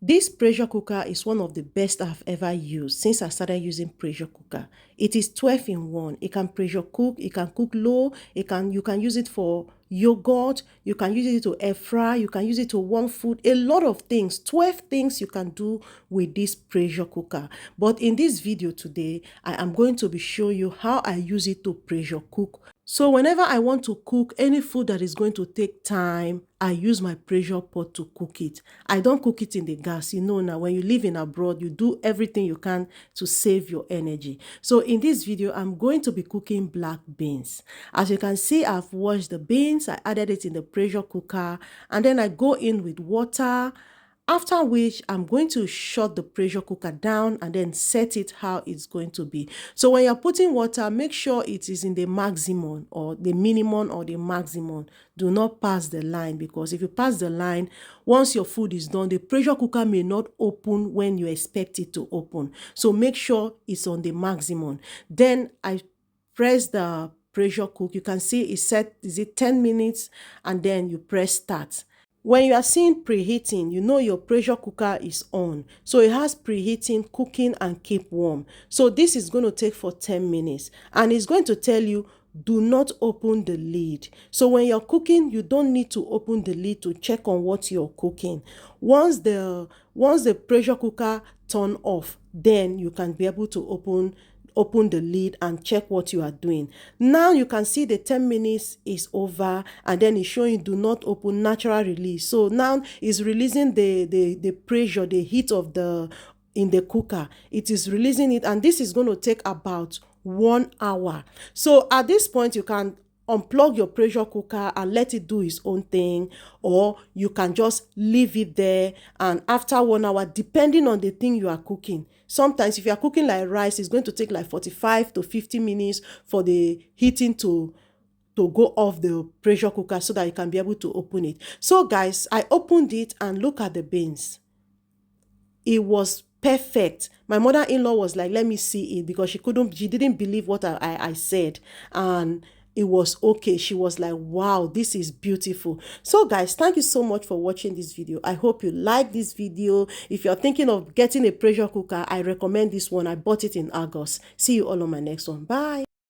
This pressure cooker is one of the best I've ever used since I started using pressure cooker. It is 12 in 1. It can pressure cook, it can cook low, you can use it for yogurt, you can use it to air fry, you can use it to warm food, a lot of things, 12 things you can do with this pressure cooker. But in this video today, I am going to be showing you how I use it to pressure cook. So whenever I want to cook any food that is going to take time, I use my pressure pot to cook it. I don't cook it in the gas. You know now, when you live in abroad, you do everything you can to save your energy. So in this video, I'm going to be cooking black beans. As you can see, I've washed the beans. I added it in the pressure cooker, and then I go in with water. After which, I'm going to shut the pressure cooker down and then set it how it's going to be. So when you're putting water, make sure it is in the maximum or the minimum or the maximum. Do not pass the line, because if you pass the line, once your food is done, the pressure cooker may not open when you expect it to open. So make sure it's on the maximum. Then I press the pressure cook. You can see it's set, is it 10 minutes? And then you press start. When you are seeing preheating, you know your pressure cooker is on. So it has preheating, cooking, and keep warm. So this is going to take for 10 minutes. And it's going to tell you, do not open the lid. So when you're cooking, you don't need to open the lid to check on what you're cooking. Once the pressure cooker turn off, then you can be able to open the lid and check what you are doing. Now you can see the 10 minutes is over, and then it's showing do not open, natural release. So now it's releasing the pressure, the heat of the in the cooker. It is releasing it, and this is going to take about 1 hour. So at this point, you can unplug your pressure cooker and let it do its own thing, or you can just leave it there, and after 1 hour, depending on the thing you are cooking. Sometimes if you are cooking like rice, it's going to take like 45 to 50 minutes for the heating to go off the pressure cooker so that you can be able to open it. So guys, I opened it and look at the beans. It was perfect. My mother-in-law was like, let me see it, because she didn't believe what I said. And it was okay. She was like, wow, this is beautiful. So guys, thank you so much for watching this video. I hope you like this video. If you're thinking of getting a pressure cooker, I recommend this one. I bought it in Argos. See you all on my next one. Bye.